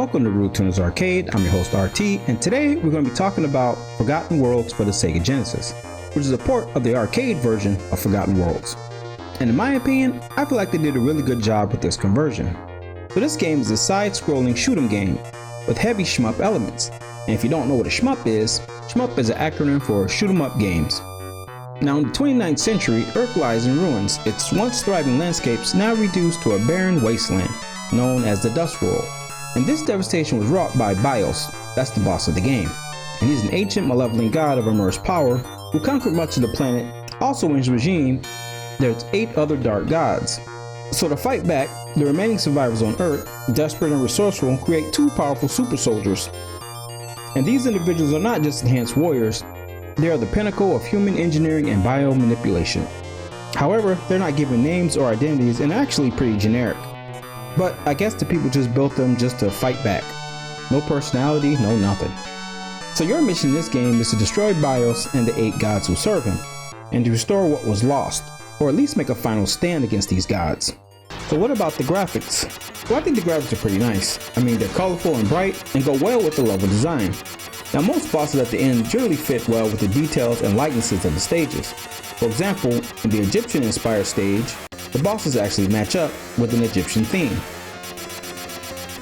Welcome to Rudetuna's Arcade. I'm your host RT, and today we're going to be talking about Forgotten Worlds for the Sega Genesis, which is a port of the arcade version of Forgotten Worlds. And in my opinion, I feel like they did a really good job with this conversion. So this game is a side-scrolling shoot 'em game with heavy shmup elements. And if you don't know what a shmup is an acronym for shoot 'em up games. Now in the 29th century, Earth lies in ruins, its once thriving landscapes now reduced to a barren wasteland, known as the Dust World. And this devastation was wrought by Bios, that's the boss of the game. And he's an ancient malevolent god of immersed power who conquered much of the planet. Also in his regime, there's 8 other dark gods. So to fight back, the remaining survivors on Earth, desperate and resourceful, create 2 powerful super soldiers. And these individuals are not just enhanced warriors, they are the pinnacle of human engineering and biomanipulation. However, they're not given names or identities and are actually pretty generic. But I guess the people just built them just to fight back. No personality, no nothing. So your mission in this game is to destroy Bios and the 8 gods who serve him, and to restore what was lost, or at least make a final stand against these gods. So what about the graphics? Well, I think the graphics are pretty nice. I mean, they're colorful and bright and go well with the level design. Now most bosses at the end generally fit well with the details and likenesses of the stages. For example, in the Egyptian-inspired stage, the bosses actually match up with an Egyptian theme.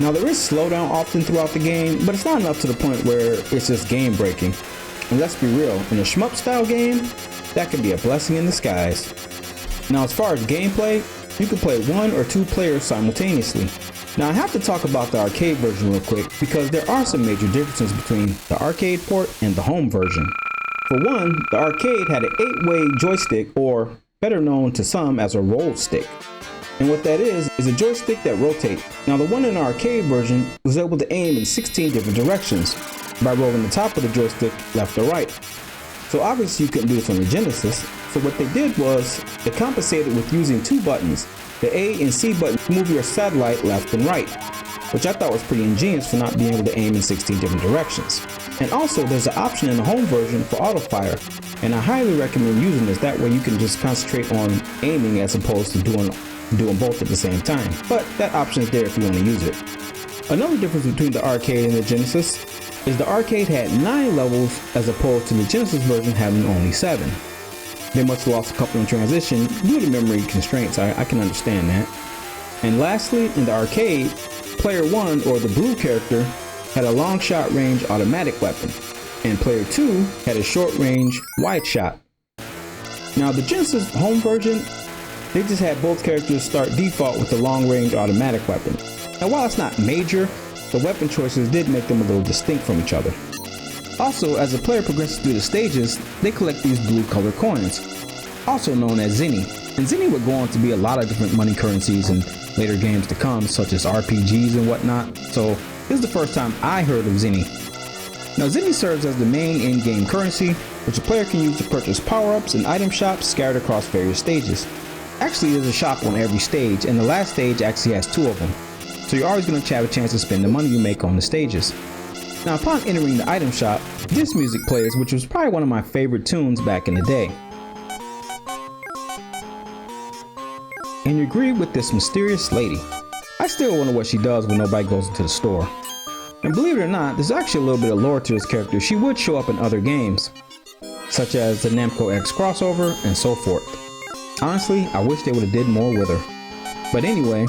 Now there is slowdown often throughout the game, but it's not enough to the point where it's just game breaking. And let's be real, in a shmup style game, that can be a blessing in disguise. Now as far as gameplay, you can play 1 or 2 players simultaneously. Now I have to talk about the arcade version real quick because there are some major differences between the arcade port and the home version. For one, the arcade had an 8-way joystick, or better known to some as a roll stick. And what that is a joystick that rotates. Now the one in the arcade version was able to aim in 16 different directions by rolling the top of the joystick left or right. So obviously you couldn't do this on the Genesis, so what they did was they compensated with using 2 buttons, the A and C buttons to move your satellite left and right, which I thought was pretty ingenious for not being able to aim in 16 different directions. And also there's an option in the home version for auto fire, and I highly recommend using this. That way you can just concentrate on aiming as opposed to doing both at the same time. But that option is there if you want to use it. Another difference between the arcade and the Genesis is the arcade had 9 levels as opposed to the Genesis version having only 7. They must have lost a couple in transition due to memory constraints. I can understand that. And lastly, in the arcade, player 1, or the blue character, had a long shot range automatic weapon, and player 2 had a short range wide shot. Now the Genesis home version, they just had both characters start default with the long range automatic weapon. Now while it's not major, the weapon choices did make them a little distinct from each other. Also, as the player progresses through the stages, they collect these blue color coins, also known as Zenny. And Zenny would go on to be a lot of different money currencies in later games to come, such as RPGs and whatnot. So this is the first time I heard of Zenny. Now Zenny serves as the main in-game currency, which a player can use to purchase power-ups and item shops scattered across various stages. Actually, there's a shop on every stage, and the last stage actually has 2 of them. So you're always going to have a chance to spend the money you make on the stages. Now upon entering the item shop, this music plays, which was probably one of my favorite tunes back in the day. And you agree with this mysterious lady. I still wonder what she does when nobody goes into the store. And believe it or not, there's actually a little bit of lore to this character. She would show up in other games, such as the Namco X crossover and so forth. Honestly, I wish they would have did more with her. But anyway,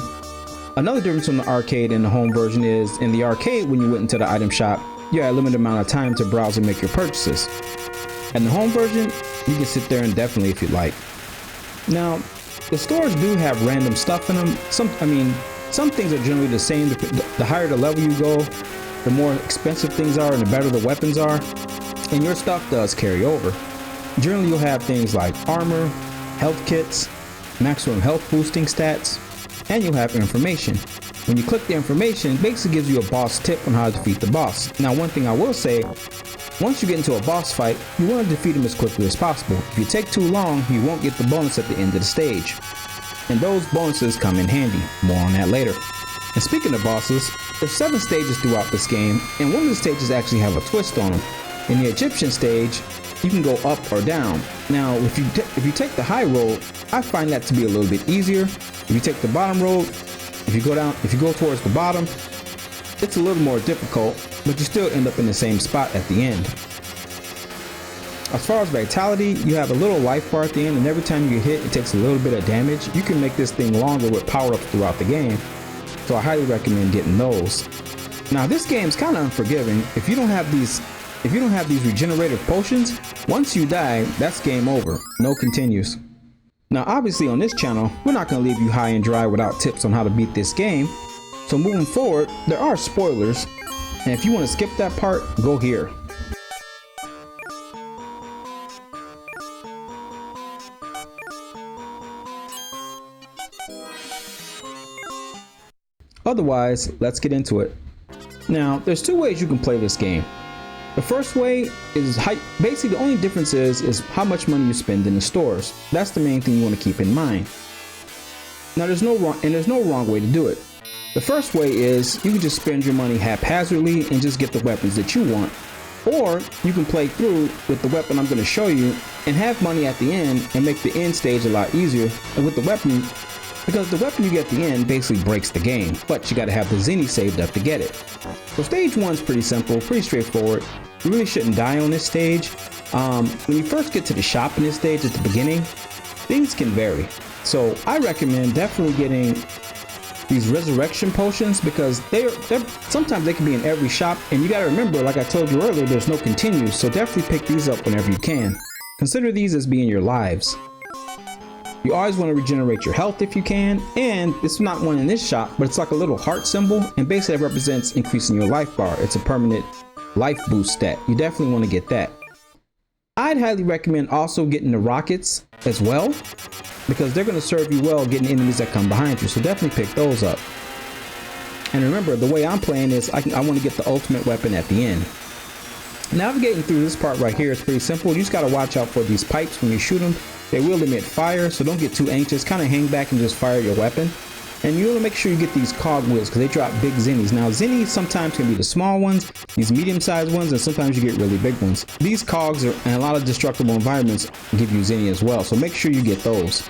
another difference from the arcade and the home version is, in the arcade when you went into the item shop, you had a limited amount of time to browse and make your purchases. In the home version, you can sit there indefinitely if you like. Now, the stores do have random stuff in them. Some things are generally the same. The higher the level you go, the more expensive things are and the better the weapons are. And your stuff does carry over. Generally you'll have things like armor, health kits, maximum health boosting stats, and you'll have information. When you click the information, it basically gives you a boss tip on how to defeat the boss. Now one thing I will say, once you get into a boss fight, you want to defeat him as quickly as possible. If you take too long, you won't get the bonus at the end of the stage. And those bonuses come in handy. More on that later. And speaking of bosses, there's 7 stages throughout this game, and one of the stages actually have a twist on them. In the Egyptian stage, you can go up or down. Now, if you take the high road, I find that to be a little bit easier. If you take the bottom road, if you go towards the bottom, it's a little more difficult, but you still end up in the same spot at the end. As far as vitality, you have a little life bar at the end, and every time you get hit, it takes a little bit of damage. You can make this thing longer with power-ups throughout the game, so I highly recommend getting those. Now, this game's kind of unforgiving. If you don't have these regenerative potions, once you die, that's game over. No continues. Now, obviously on this channel, we're not going to leave you high and dry without tips on how to beat this game. So moving forward, there are spoilers, and if you want to skip that part, go here. Otherwise, let's get into it. Now, there's two ways you can play this game. The first way is basically the only difference is how much money you spend in the stores. That's the main thing you want to keep in mind. Now, there's no wrong way to do it. The first way is you can just spend your money haphazardly and just get the weapons that you want. Or you can play through with the weapon I'm going to show you and have money at the end and make the end stage a lot easier. And with the weapon, because the weapon you get at the end basically breaks the game, but you got to have the zenny saved up to get it. So stage 1's pretty simple, pretty straightforward. You really shouldn't die on this stage. When you first get to the shop in this stage at the beginning, things can vary. So I recommend definitely getting these resurrection potions, because sometimes they can be in every shop, and you got to remember, like I told you earlier, there's no continues, so definitely pick these up whenever you can. Consider these as being your lives. You always want to regenerate your health if you can, and it's not one in this shop, but it's like a little heart symbol, and basically it represents increasing your life bar. It's a permanent life boost stat. You definitely want to get that. I'd highly recommend also getting the rockets as well, because they're going to serve you well getting enemies that come behind you, so definitely pick those up. And remember, the way I'm playing is I want to get the ultimate weapon at the end. Navigating through this part right here is pretty simple. You just got to watch out for these pipes when you shoot them. They will emit fire, so don't get too anxious. Kind of hang back and just fire your weapon. And you want to make sure you get these cog wheels, because they drop big zennies. Now, zennies sometimes can be the small ones, these medium-sized ones, and sometimes you get really big ones. These cogs and a lot of destructible environments give you zenny as well, so make sure you get those.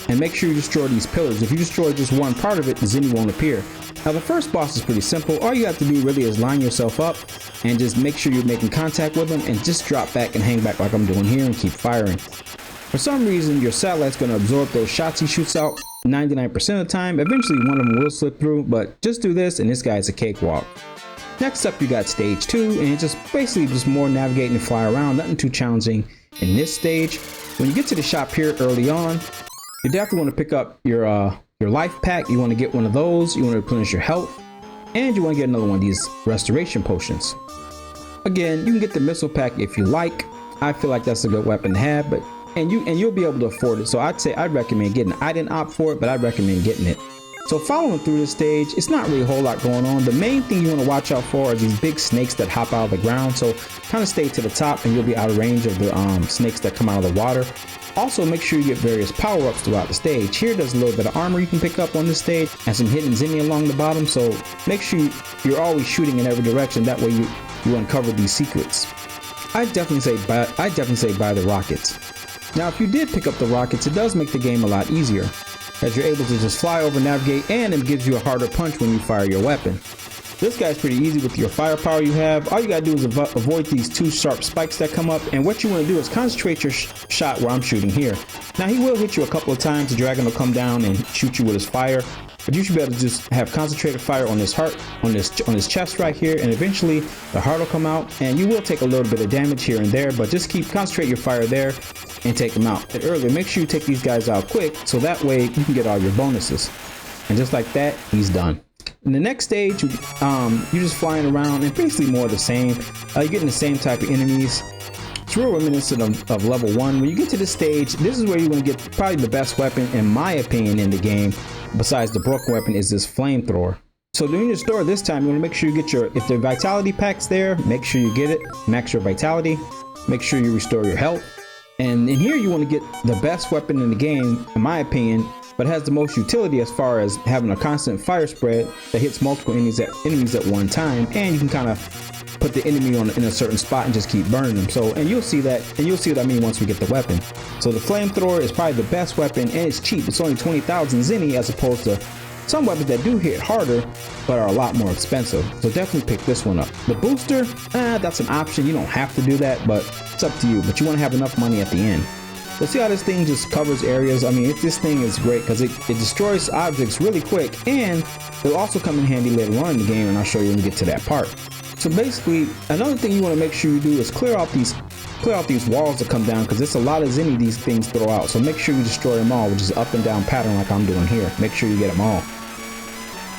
And make sure you destroy these pillars. If you destroy just one part of it, the zenny won't appear. Now, the first boss is pretty simple. All you have to do really is line yourself up and just make sure you're making contact with them, and just drop back and hang back like I'm doing here and keep firing. For some reason, your satellite's going to absorb those shots he shoots out 99% of the time. Eventually, one of them will slip through, but just do this and this guy's a cakewalk. Next up, you got stage 2, and it's just basically just more navigating and fly around. Nothing too challenging in this stage. When you get to the shop here early on, you definitely want to pick up your life pack. You want to get one of those. You want to replenish your health, and you want to get another one of these restoration potions. Again, you can get the missile pack if you like. I feel like that's a good weapon to have, but you'll be able to afford it. So I'd recommend getting it. I didn't opt for it, but I'd recommend getting it. So following through this stage, it's not really a whole lot going on. The main thing you want to watch out for are these big snakes that hop out of the ground. So kind of stay to the top and you'll be out of range of the snakes that come out of the water. Also, make sure you get various power-ups throughout the stage. Here, there's a little bit of armor you can pick up on this stage and some hidden zenny along the bottom. So make sure you're always shooting in every direction. That way you uncover these secrets. I'd definitely say buy the rockets. Now, if you did pick up the rockets, it does make the game a lot easier, as you're able to just fly over, navigate, and it gives you a harder punch when you fire your weapon. This guy's pretty easy with your firepower you have. All you gotta do is avoid these two sharp spikes that come up, and what you want to do is concentrate your shot where I'm shooting here. Now, he will hit you a couple of times. The dragon will come down and shoot you with his fire, but you should be able to just have concentrated fire on this heart, on this chest right here, and eventually the heart will come out, and you will take a little bit of damage here and there, but just concentrate your fire there and take them out. And earlier, make sure you take these guys out quick, so that way you can get all your bonuses. And just like that, he's done. In the next stage, you're just flying around and basically more of the same. You're getting the same type of enemies. It's real reminiscent of level 1. When you get to this stage, this is where you're going to get probably the best weapon, in my opinion, in the game, besides the broken weapon, is this flamethrower. So doing your store this time, you want to make sure you get if the vitality pack's there, make sure you get it, max your vitality, make sure you restore your health. And in here, you want to get the best weapon in the game, in my opinion, but has the most utility as far as having a constant fire spread that hits multiple enemies at one time, and you can kind of put the enemy in a certain spot and just keep burning them. So, and you'll see what I mean once we get the weapon. So the flamethrower is probably the best weapon, and it's cheap. It's only 20,000 zenny as opposed to some weapons that do hit harder but are a lot more expensive, so definitely pick this one up. The booster, that's an option. You don't have to do that, but it's up to you, but you want to have enough money at the end. So see how this thing just covers areas? I mean, this thing is great because it destroys objects really quick, and it'll also come in handy later on in the game, and I'll show you when we get to that part. So basically, another thing you want to make sure you do is clear out these walls that come down, because it's a lot of zenny these things throw out. So make sure you destroy them all, which is up and down pattern like I'm doing here. Make sure you get them all.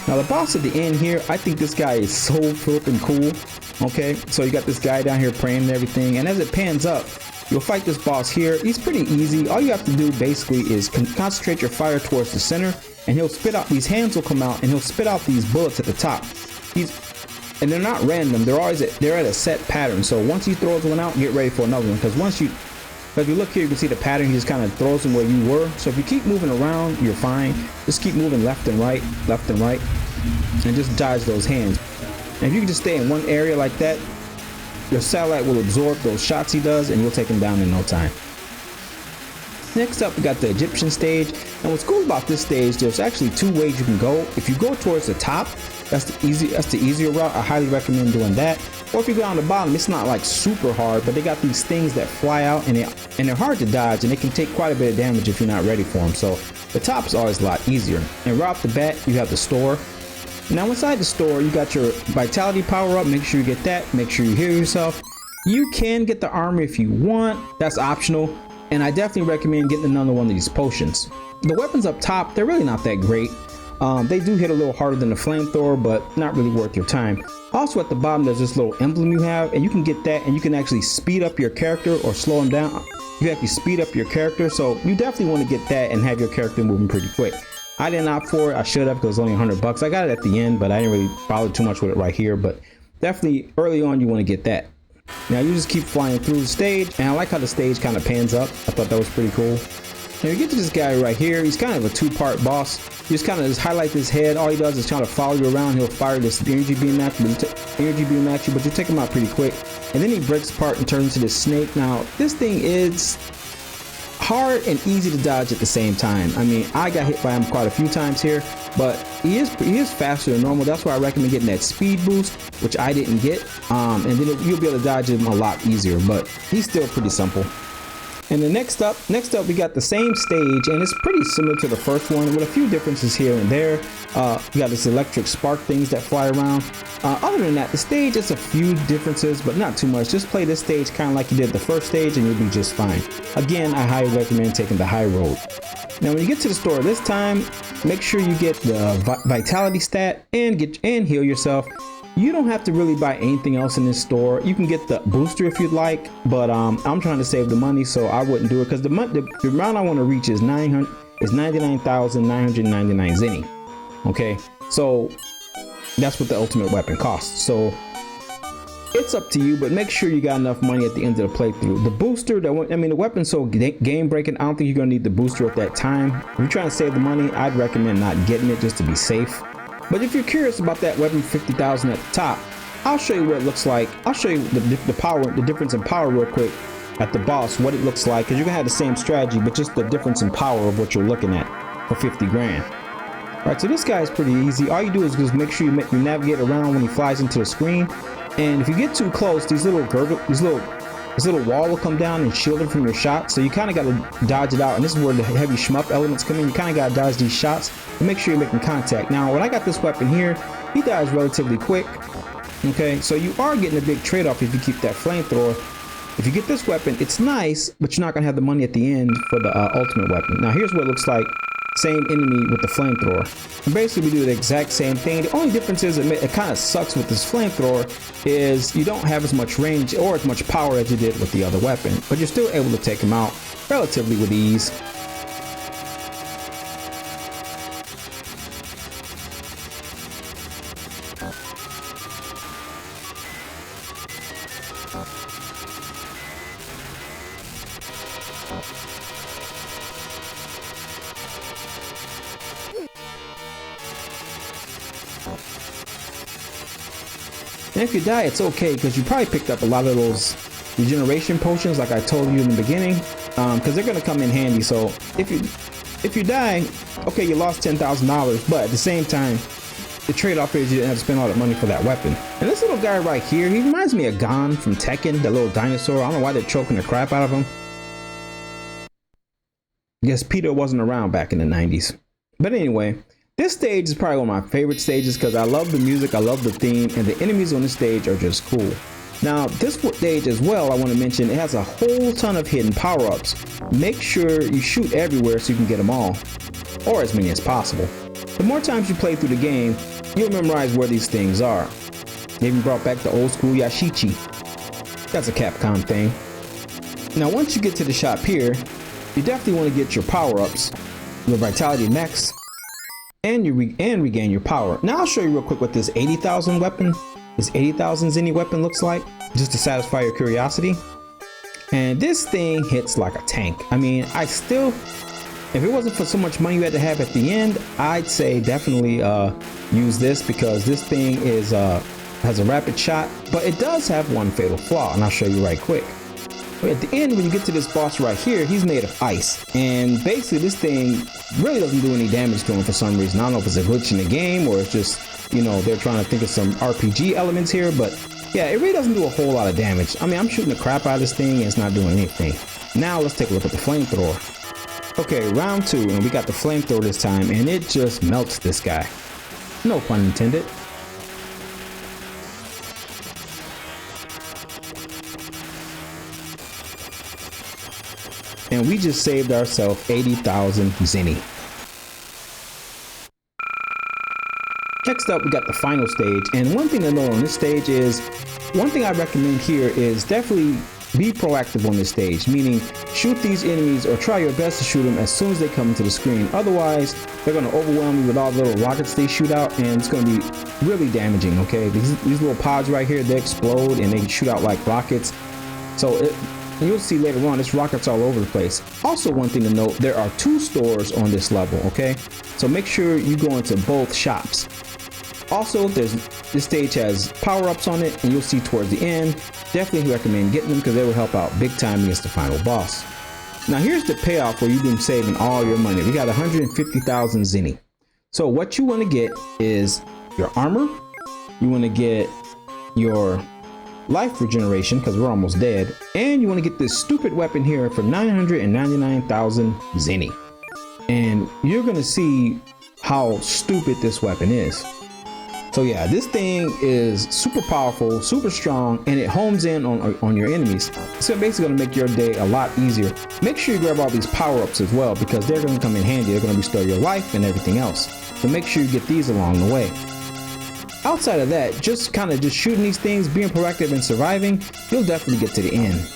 Now the boss at the end here, I think this guy is so flipping cool. Okay, so you got this guy down here praying and everything, and as it pans up, you'll fight this boss here. He's pretty easy. All you have to do basically is concentrate your fire towards the center, and he'll spit out, these hands will come out, and he'll spit out these bullets at the top. And they're not random, they're at a set pattern. So once he throws one out, get ready for another one, because if you look here, you can see the pattern. He just kind of throws them where you were. So if you keep moving around, you're fine. Just keep moving left and right, and just dodge those hands. And if you can just stay in one area like that, your satellite will absorb those shots he does, and you'll take him down in no time. Next up, we got the Egyptian stage. And what's cool about this stage, there's actually two ways you can go. If you go towards the top, that's the easier route. I highly recommend doing that. Or if you go on the bottom, it's not like super hard, but they got these things that fly out, and they're hard to dodge, and they can take quite a bit of damage if you're not ready for them. So the top is always a lot easier. And right off the bat, you have the store. Now inside the store, you got your vitality power up. Make sure you get that. Make sure you heal yourself. You can get the armor if you want. That's optional. And I definitely recommend getting another one of these potions. The weapons up top, they're really not that great. They do hit a little harder than the flamethrower, but not really worth your time. Also at the bottom, there's this little emblem you have, and you can get that, and you can actually speed up your character or slow him down. You actually speed up your character, so you definitely want to get that and have your character moving pretty quick. I didn't opt for it. I should have, because it was only $100. I got it at the end, but I didn't really bother too much with it right here. But definitely early on, you want to get that. Now you just keep flying through the stage, and I like how the stage kind of pans up. I thought that was pretty cool. Now you get to this guy right here. He's kind of a two-part boss. You just kind of highlight his head. All he does is kind of follow you around. He'll fire this energy beam at you, but you take him out pretty quick. And then he breaks apart and turns into this snake. Now this thing is hard and easy to dodge at the same time. I mean, I got hit by him quite a few times here, but he is faster than normal. That's why I recommend getting that speed boost, which I didn't get. And then you'll be able to dodge him a lot easier, but he's still pretty simple. And then next up we got the same stage, and it's pretty similar to the first one with a few differences here and there. You got this electric spark things that fly around. Other than that, the stage is a few differences, but not too much. Just play this stage kind of like you did the first stage, and you'll be just fine. Again, I highly recommend taking the high road. Now when you get to the store this time, make sure you get the vitality stat and heal yourself. You don't have to really buy anything else in this store. You can get the booster if you'd like, but I'm trying to save the money, so I wouldn't do it, because the amount I want to reach is 99,999 zenny. Okay, so that's what the ultimate weapon costs. So it's up to you, but make sure you got enough money at the end of the playthrough. The booster, the weapon's so game breaking. I don't think you're gonna need the booster at that time. If you're trying to save the money, I'd recommend not getting it just to be safe. But if you're curious about that weapon 50,000 at the top, I'll show you what it looks like. I'll show you the difference in power real quick at the boss, what it looks like, because you're gonna have the same strategy, but just the difference in power of what you're looking at for 50 grand. All right, so this guy is pretty easy. All you do is just make sure you navigate around when he flies into the screen, and if you get too close, this little wall will come down and shield him from your shot. So you kind of got to dodge it out, and this is where the heavy shmup elements come in. You kind of got to dodge these shots and make sure you're making contact. Now when I got this weapon here, he dies relatively quick. Okay, so you are getting a big trade-off if you keep that flamethrower. If you get this weapon, it's nice, but you're not gonna have the money at the end for the ultimate weapon. Now here's what it looks like. Same enemy with the flamethrower. And basically we do the exact same thing. The only difference is it kind of sucks with this flamethrower is you don't have as much range or as much power as you did with the other weapon, but you're still able to take them out relatively with ease. And if you die, it's okay, because you probably picked up a lot of those regeneration potions like I told you in the beginning, because they're going to come in handy. So if If you die, okay, you lost $10,000, but at the same time, the trade-off is you didn't have to spend all that money for that weapon. And this little guy right here, he reminds me of Gon from Tekken, the little dinosaur. I don't know why they're choking the crap out of him. I guess Peter wasn't around back in the 90s. But anyway, this stage is probably one of my favorite stages because I love the music, I love the theme, and the enemies on this stage are just cool. Now, this stage as well, I want to mention, it has a whole ton of hidden power-ups. Make sure you shoot everywhere so you can get them all, or as many as possible. The more times you play through the game, you'll memorize where these things are. They even brought back the old school Yashichi. That's a Capcom thing. Now, once you get to the shop here, you definitely want to get your power-ups, your Vitality Max, and regain your power. Now, I'll show you real quick what this 80,000 weapon, this 80,000 Zenny weapon looks like, just to satisfy your curiosity. And this thing hits like a tank. I mean, if it wasn't for so much money you had to have at the end, I'd say definitely use this because this thing is has a rapid shot, but it does have one fatal flaw, and I'll show you right quick. But at the end, when you get to this boss right here, he's made of ice, and basically this thing really doesn't do any damage to him for some reason. I don't know if it's a glitch in the game or it's just, you know, they're trying to think of some RPG elements here, but yeah, it really doesn't do a whole lot of damage. I mean, I'm shooting the crap out of this thing and it's not doing anything. Now let's take a look at the flamethrower. Okay, round 2, and we got the flamethrower this time, and it just melts this guy. No pun intended. And we just saved ourselves 80,000 Zenny. Next up, we got the final stage, and one thing to note on this stage is, one thing I recommend here is definitely be proactive on this stage, meaning shoot these enemies or try your best to shoot them as soon as they come into the screen. Otherwise, they're going to overwhelm you with all the little rockets they shoot out, and it's going to be really damaging, okay? These little pods right here, they explode and they shoot out like rockets. So you'll see later on, this rockets all over the place. Also, one thing to note, there are 2 stores on this level, okay? So make sure you go into both shops. Also, this stage has power-ups on it, and you'll see towards the end. Definitely recommend getting them because they will help out big time against the final boss. Now here's the payoff where you've been saving all your money. We got 150,000 Zenny. So what you want to get is your armor. You want to get your life regeneration because we're almost dead. And you want to get this stupid weapon here for 999,000 Zenny. And you're going to see how stupid this weapon is. So yeah, this thing is super powerful, super strong, and it homes in on your enemies. So basically going to make your day a lot easier. Make sure you grab all these power-ups as well because they're going to come in handy. They're going to restore your life and everything else. So make sure you get these along the way. Outside of that, just shooting these things, being proactive and surviving, you'll definitely get to the end.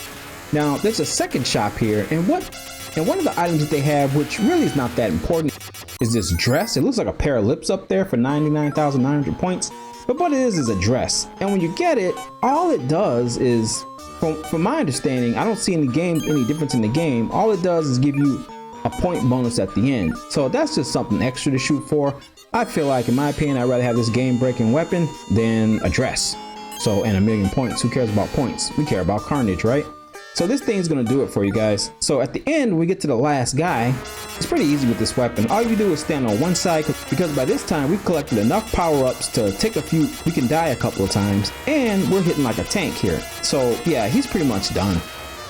Now, there's a second shop here, and one of the items that they have, which really is not that important, is this dress. It looks like a pair of lips up there for 99,900 points. But what it is a dress. And when you get it, all it does is, from my understanding, I don't see any difference in the game. All it does is give you a point bonus at the end. So that's just something extra to shoot for. I feel like, in my opinion, I'd rather have this game-breaking weapon than a dress. So, and 1,000,000 points. Who cares about points? We care about carnage, right? So this thing's gonna do it for you guys. So at the end, when we get to the last guy, it's pretty easy with this weapon. All you do is stand on one side because by this time we've collected enough power-ups to take we can die a couple of times, and we're hitting like a tank here. So yeah, he's pretty much done.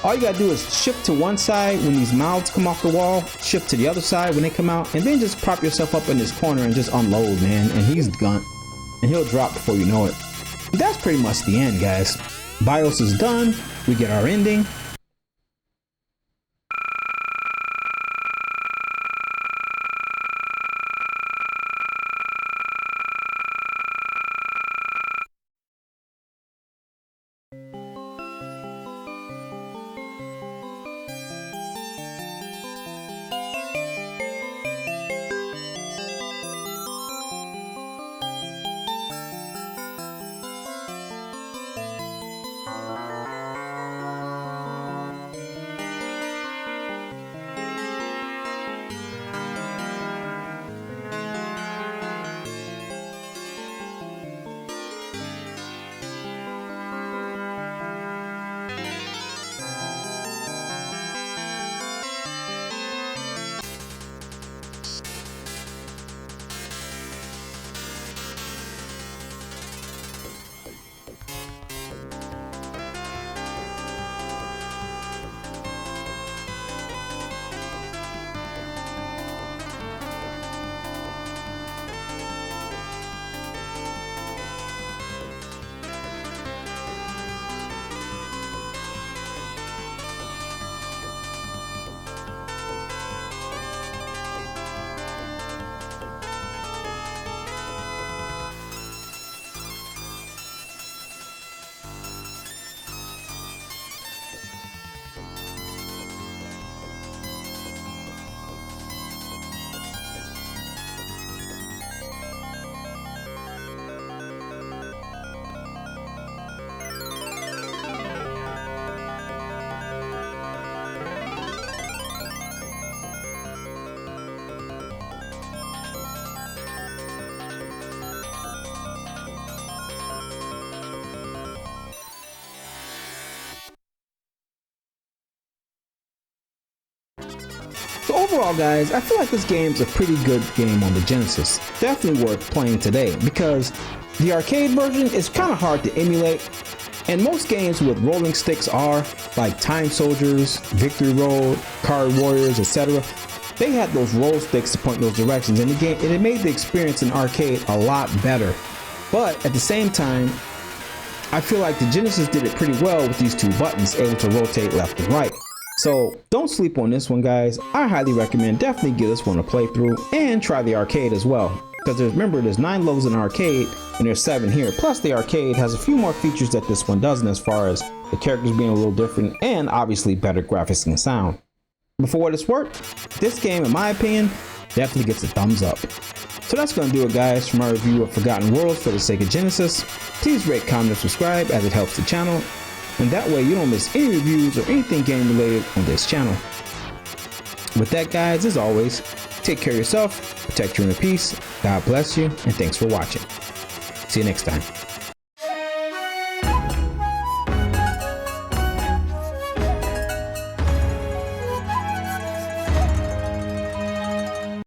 All you gotta do is shift to one side when these mouths come off the wall, shift to the other side when they come out, and then just prop yourself up in this corner and just unload, man, and he's gone. And he'll drop before you know it. That's pretty much the end, guys. BIOS is done. We get our ending. So overall guys, I feel like this game's a pretty good game on the Genesis. Definitely worth playing today because the arcade version is kind of hard to emulate, and most games with rolling sticks are, like Time Soldiers, Victory Road, Card Warriors, etc. They had those roll sticks to point those directions, and it made the experience in arcade a lot better. But at the same time, I feel like the Genesis did it pretty well with these two buttons, able to rotate left and right. So don't sleep on this one guys. I highly recommend definitely give this one a playthrough and try the arcade as well. Because remember, there's 9 levels in arcade and there's 7 here. Plus the arcade has a few more features that this one doesn't, as far as the characters being a little different and obviously better graphics and sound. But for what it's worth, this game in my opinion definitely gets a thumbs up. So that's going to do it guys for my review of Forgotten Worlds for the Sega Genesis. Please rate, comment, and subscribe as it helps the channel. And that way you don't miss any reviews or anything game related on this channel. With that guys, as always, take care of yourself, protect your inner peace, God bless you, and thanks for watching. See you next time.